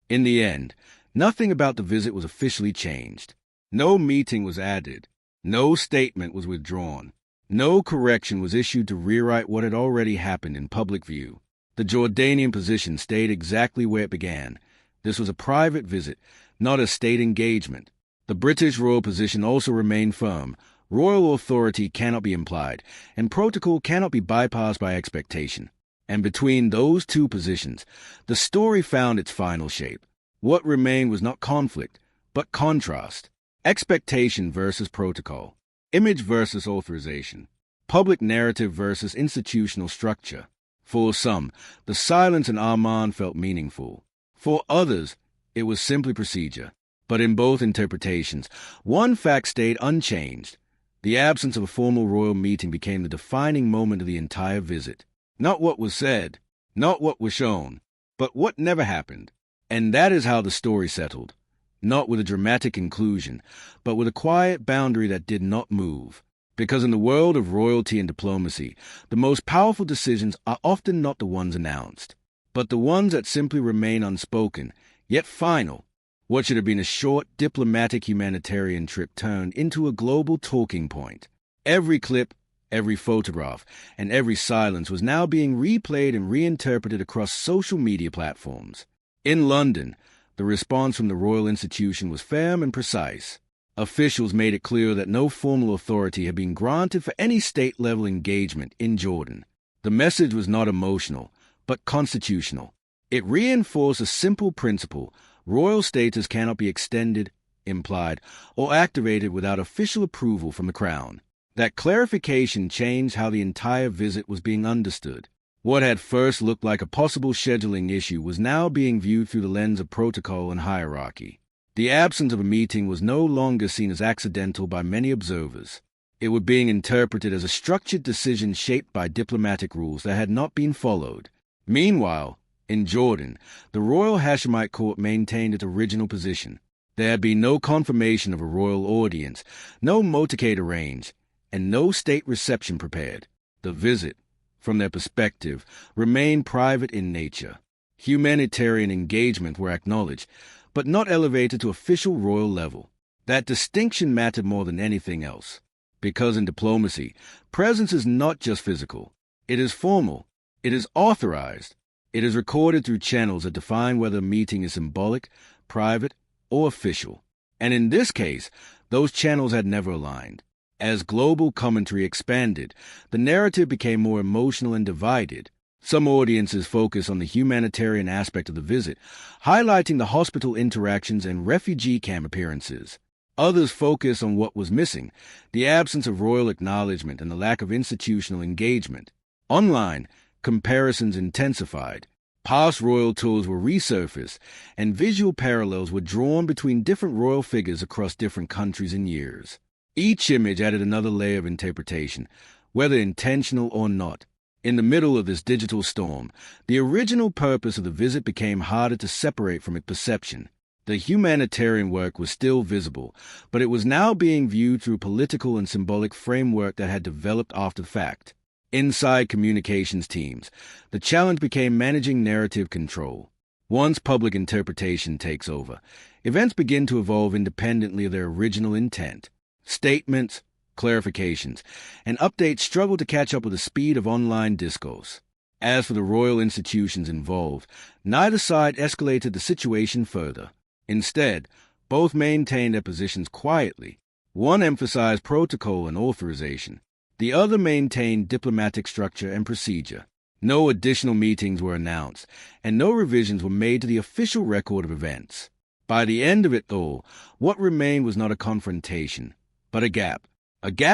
In the end, nothing about the visit was officially changed. No meeting was added. No statement was withdrawn. No correction was issued to rewrite what had already happened in public view. The Jordanian position stayed exactly where it began. This was a private visit, not a state engagement. The British royal position also remained firm. Royal authority cannot be implied, and protocol cannot be bypassed by expectation. And between those two positions, the story found its final shape. What remained was not conflict, but contrast. Expectation versus protocol. Image versus authorization. Public narrative versus institutional structure. For some, the silence in Amman felt meaningful. For others, it was simply procedure. But in both interpretations, one fact stayed unchanged. The absence of a formal royal meeting became the defining moment of the entire visit. Not what was said, not what was shown, but what never happened. And that is how the story settled. Not with a dramatic conclusion, but with a quiet boundary that did not move. Because in the world of royalty and diplomacy, the most powerful decisions are often not the ones announced, but the ones that simply remain unspoken, yet final. What should have been a short diplomatic humanitarian trip turned into a global talking point. Every clip, every photograph, and every silence was now being replayed and reinterpreted across social media platforms. In London, the response from the royal institution was firm and precise. Officials made it clear that no formal authority had been granted for any state-level engagement in Jordan. The message was not emotional, but constitutional. It reinforced a simple principle: royal status cannot be extended, implied, or activated without official approval from the Crown. That clarification changed how the entire visit was being understood. What had first looked like a possible scheduling issue was now being viewed through the lens of protocol and hierarchy. The absence of a meeting was no longer seen as accidental by many observers. It was being interpreted as a structured decision shaped by diplomatic rules that had not been followed. Meanwhile, in Jordan, the royal Hashemite court maintained its original position. There had been no confirmation of a royal audience, no motorcade arranged, and no state reception prepared. The visit, from their perspective, remained private in nature. Humanitarian engagement were acknowledged, but not elevated to official royal level. That distinction mattered more than anything else. Because in diplomacy, presence is not just physical. It is formal. It is authorized. It is recorded through channels that define whether a meeting is symbolic, private, or official. And in this case, those channels had never aligned. As global commentary expanded, the narrative became more emotional and divided. Some audiences focused on the humanitarian aspect of the visit, highlighting the hospital interactions and refugee camp appearances. Others focused on what was missing, the absence of royal acknowledgment and the lack of institutional engagement. Online, comparisons intensified. Past royal tours were resurfaced, and visual parallels were drawn between different royal figures across different countries and years. Each image added another layer of interpretation, whether intentional or not. In the middle of this digital storm, the original purpose of the visit became harder to separate from its perception. The humanitarian work was still visible, but it was now being viewed through a political and symbolic framework that had developed after the fact. Inside communications teams, the challenge became managing narrative control. Once public interpretation takes over, events begin to evolve independently of their original intent. Statements, clarifications, and updates struggle to catch up with the speed of online discourse. As for the royal institutions involved, neither side escalated the situation further. Instead, both maintained their positions quietly. One emphasized protocol and authorization. The other maintained diplomatic structure and procedure. No additional meetings were announced, and no revisions were made to the official record of events. By the end of it all, what remained was not a confrontation, but a gap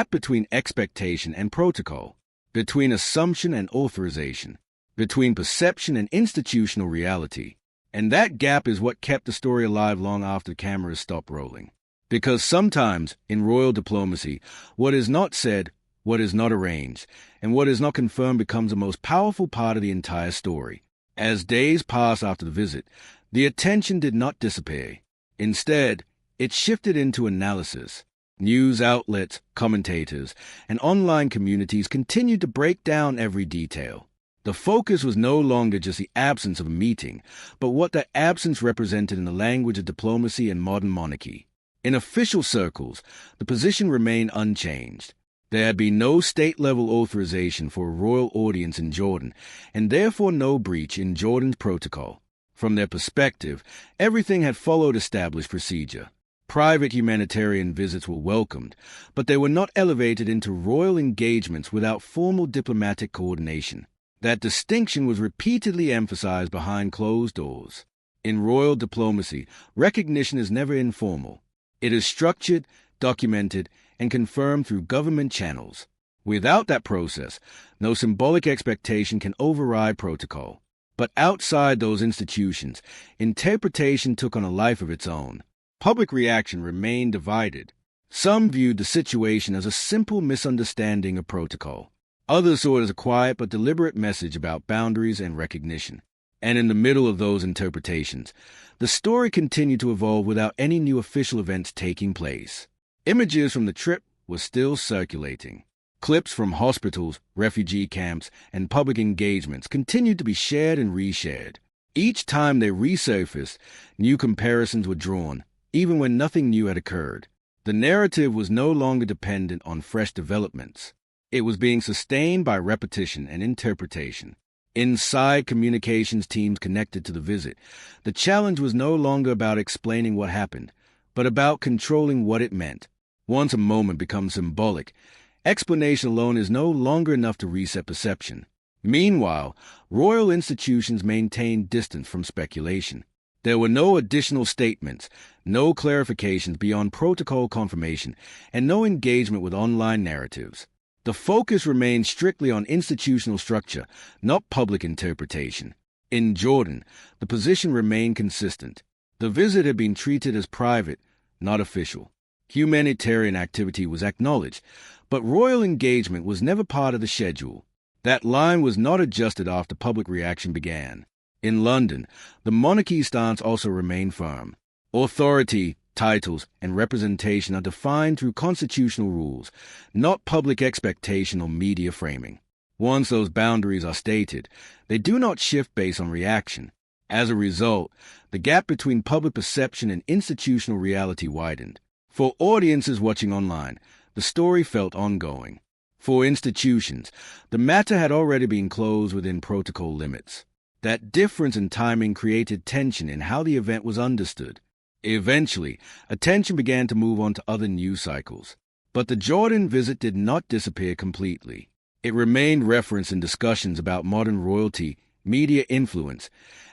between expectation and protocol, between assumption and authorization, between perception and institutional reality. And that gap is what kept the story alive long after cameras stopped rolling. Because sometimes, in royal diplomacy, what is not said, what is not arranged, and what is not confirmed becomes the most powerful part of the entire story. As days passed after the visit, the attention did not disappear. Instead, it shifted into analysis. News outlets, commentators, and online communities continued to break down every detail. The focus was no longer just the absence of a meeting, but what that absence represented in the language of diplomacy and modern monarchy. In official circles, the position remained unchanged. There had been no state-level authorization for a royal audience in Jordan, and therefore no breach in Jordan's protocol. From their perspective, everything had followed established procedure. Private humanitarian visits were welcomed, but they were not elevated into royal engagements without formal diplomatic coordination. That distinction was repeatedly emphasized behind closed doors. In royal diplomacy, recognition is never informal. It is structured, documented, and confirmed through government channels. Without that process, no symbolic expectation can override protocol. But outside those institutions, interpretation took on a life of its own. Public reaction remained divided. Some viewed the situation as a simple misunderstanding of protocol. Others saw it as a quiet but deliberate message about boundaries and recognition. And in the middle of those interpretations, the story continued to evolve without any new official events taking place. Images from the trip were still circulating. Clips from hospitals, refugee camps, and public engagements continued to be shared and reshared. Each time they resurfaced, new comparisons were drawn, even when nothing new had occurred. The narrative was no longer dependent on fresh developments. It was being sustained by repetition and interpretation. Inside communications teams connected to the visit, the challenge was no longer about explaining what happened, but about controlling what it meant. Once a moment becomes symbolic, explanation alone is no longer enough to reset perception. Meanwhile, royal institutions maintained distance from speculation. There were no additional statements, no clarifications beyond protocol confirmation, and no engagement with online narratives. The focus remained strictly on institutional structure, not public interpretation. In Jordan, the position remained consistent. The visit had been treated as private, not official. Humanitarian activity was acknowledged, but royal engagement was never part of the schedule. That line was not adjusted after public reaction began. In London, the monarchy's stance also remained firm. Authority, titles, and representation are defined through constitutional rules, not public expectation or media framing. Once those boundaries are stated, they do not shift based on reaction. As a result, the gap between public perception and institutional reality widened. For audiences watching online, the story felt ongoing. For institutions, the matter had already been closed within protocol limits. That difference in timing created tension in how the event was understood. Eventually, attention began to move on to other news cycles. But the Jordan visit did not disappear completely. It remained referenced in discussions about modern royalty, media influence,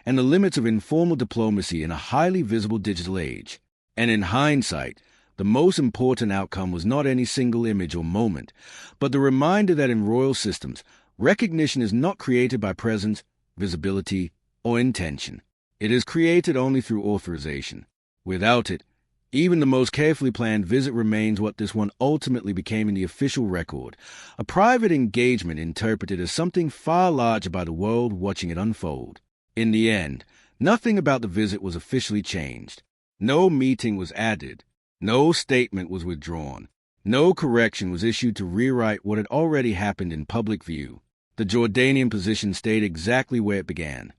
and the limits of informal diplomacy in a highly visible digital age. And in hindsight, the most important outcome was not any single image or moment, but the reminder that in royal systems, recognition is not created by presence, visibility, or intention. It is created only through authorization. Without it, even the most carefully planned visit remains what this one ultimately became in the official record, a private engagement interpreted as something far larger by the world watching it unfold. In the end, nothing about the visit was officially changed. No meeting was added. No statement was withdrawn. No correction was issued to rewrite what had already happened in public view. The Jordanian position stayed exactly where it began.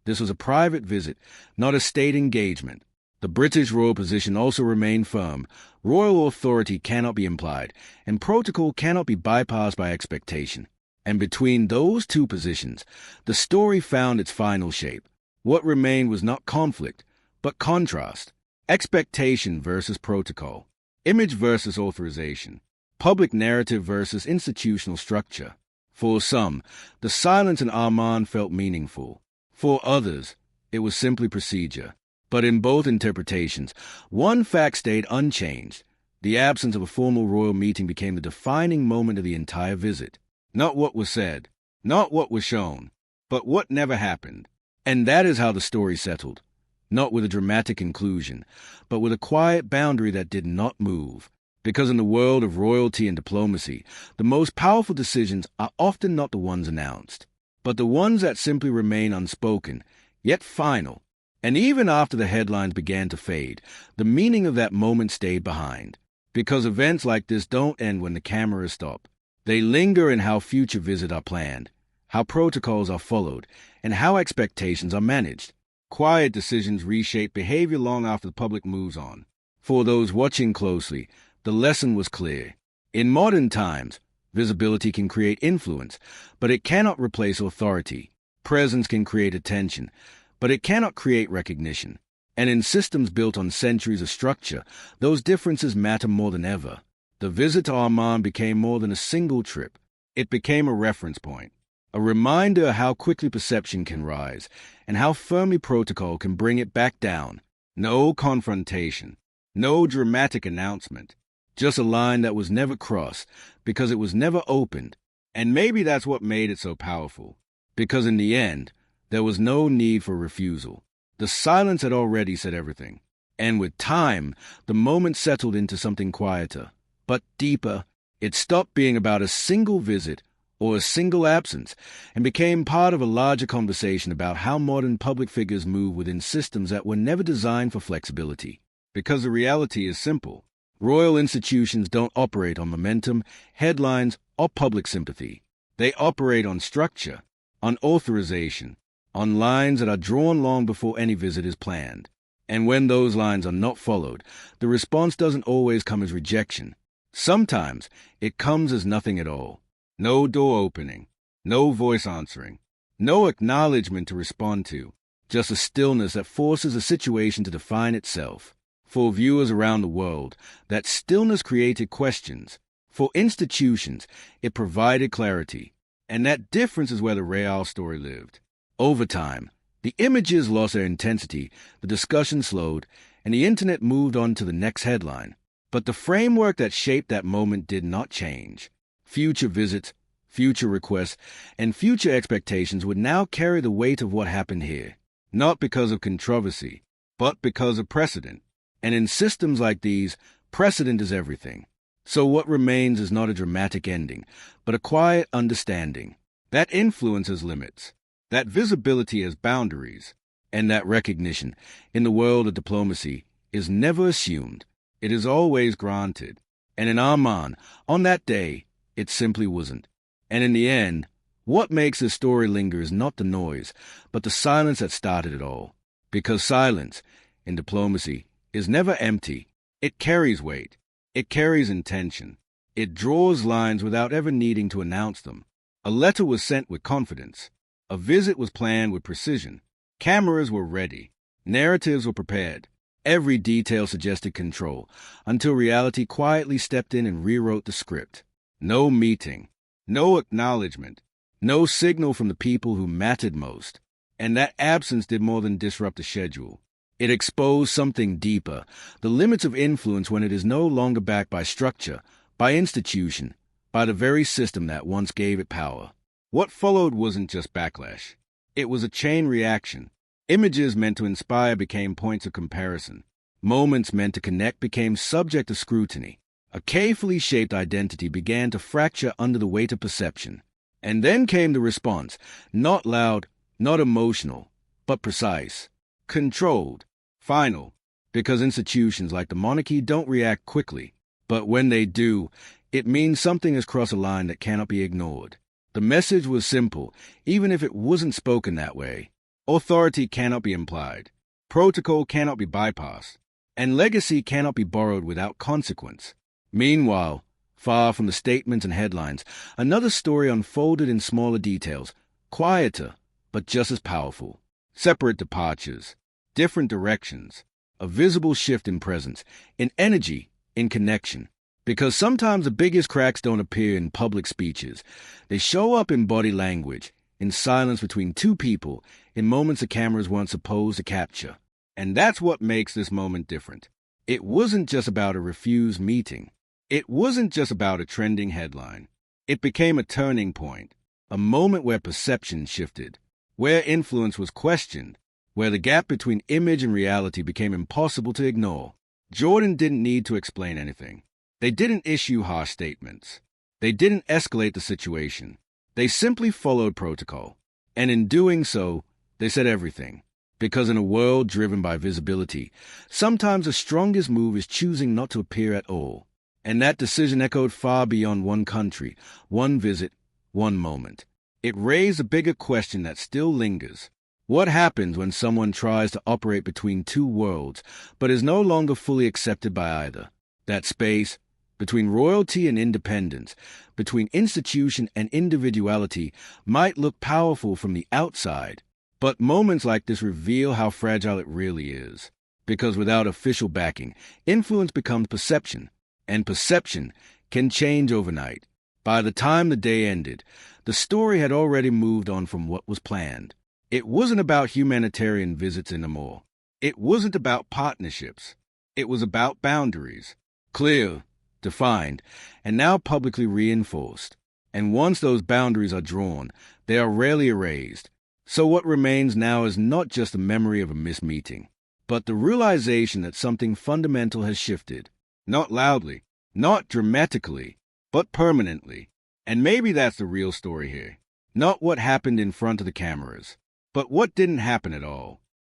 This was a private visit, not a state engagement. The British royal position also remained firm. Royal authority cannot be implied, and protocol cannot be bypassed by expectation. And between those two positions, the story found its final shape. What remained was not conflict, but contrast. Expectation versus protocol. Image versus authorization. Public narrative versus institutional structure. For some, the silence in Amman felt meaningful. For others, it was simply procedure. But in both interpretations, one fact stayed unchanged. The absence of a formal royal meeting became the defining moment of the entire visit. Not what was said, not what was shown, but what never happened. And that is how the story settled. Not with a dramatic conclusion, but with a quiet boundary that did not move. Because in the world of royalty and diplomacy, the most powerful decisions are often not the ones announced, but the ones that simply remain unspoken, yet final. And even after the headlines began to fade, the meaning of that moment stayed behind. Because events like this don't end when the cameras stop. They linger in how future visits are planned, how protocols are followed, and how expectations are managed. Quiet decisions reshape behavior long after the public moves on. For those watching closely, the lesson was clear. In modern times, visibility can create influence, but it cannot replace authority. Presence can create attention, but it cannot create recognition. And in systems built on centuries of structure, those differences matter more than ever. The visit to Oman became more than a single trip. It became a reference point, a reminder of how quickly perception can rise, and how firmly protocol can bring it back down. No confrontation, no dramatic announcement, just a line that was never crossed because it was never opened. And maybe that's what made it so powerful, because in the end, there was no need for refusal. The silence had already said everything. And with time, the moment settled into something quieter, but deeper. It stopped being about a single visit or a single absence and became part of a larger conversation about how modern public figures move within systems that were never designed for flexibility. Because the reality is simple. Royal institutions don't operate on momentum, headlines, or public sympathy. They operate on structure, on authorization, on lines that are drawn long before any visit is planned. And when those lines are not followed, the response doesn't always come as rejection. Sometimes it comes as nothing at all. No door opening, no voice answering, no acknowledgment to respond to, just a stillness that forces a situation to define itself. For viewers around the world, that stillness created questions. For institutions, it provided clarity. And that difference is where the real story lived. Over time, the images lost their intensity, the discussion slowed, and the internet moved on to the next headline. But the framework that shaped that moment did not change. Future visits, future requests, and future expectations would now carry the weight of what happened here, not because of controversy, but because of precedent. And in systems like these, precedent is everything. So what remains is not a dramatic ending, but a quiet understanding. That influence has limits, that visibility has boundaries, and that recognition, in the world of diplomacy, is never assumed. It is always granted. And in Oman, on that day, it simply wasn't. And in the end, what makes this story linger is not the noise, but the silence that started it all. Because silence, in diplomacy, is never empty. It carries weight. It carries intention. It draws lines without ever needing to announce them. A letter was sent with confidence. A visit was planned with precision. Cameras were ready. Narratives were prepared. Every detail suggested control, until reality quietly stepped in and rewrote the script. No meeting, no acknowledgement, no signal from the people who mattered most. And that absence did more than disrupt the schedule. It exposed something deeper, the limits of influence when it is no longer backed by structure, by institution, by the very system that once gave it power. What followed wasn't just backlash. It was a chain reaction. Images meant to inspire became points of comparison. Moments meant to connect became subject to scrutiny. A carefully shaped identity began to fracture under the weight of perception. And then came the response, not loud, not emotional, but precise, controlled, final, because institutions like the monarchy don't react quickly. But when they do, it means something has crossed a line that cannot be ignored. The message was simple, even if it wasn't spoken that way. Authority cannot be implied. Protocol cannot be bypassed. And legacy cannot be borrowed without consequence. Meanwhile, far from the statements and headlines, another story unfolded in smaller details, quieter, but just as powerful. Separate departures, different directions, a visible shift in presence, in energy, in connection. Because sometimes the biggest cracks don't appear in public speeches. They show up in body language, in silence between two people, in moments the cameras weren't supposed to capture. And that's what makes this moment different. It wasn't just about a refused meeting. It wasn't just about a trending headline. It became a turning point, a moment where perception shifted, where influence was questioned, where the gap between image and reality became impossible to ignore. Jordan didn't need to explain anything. They didn't issue harsh statements. They didn't escalate the situation. They simply followed protocol. And in doing so, they said everything. Because in a world driven by visibility, sometimes the strongest move is choosing not to appear at all. And that decision echoed far beyond one country, one visit, one moment. It raised a bigger question that still lingers. What happens when someone tries to operate between two worlds, but is no longer fully accepted by either? That space, between royalty and independence, between institution and individuality, might look powerful from the outside, but moments like this reveal how fragile it really is. Because without official backing, influence becomes perception, and perception can change overnight. By the time the day ended, the story had already moved on from what was planned. It wasn't about humanitarian visits anymore. It wasn't about partnerships. It was about boundaries. Clear, defined, and now publicly reinforced. And once those boundaries are drawn, they are rarely erased. So what remains now is not just the memory of a missed meeting, but the realization that something fundamental has shifted. Not loudly, not dramatically, but permanently. And maybe that's the real story here. Not what happened in front of the cameras, but what didn't happen at all.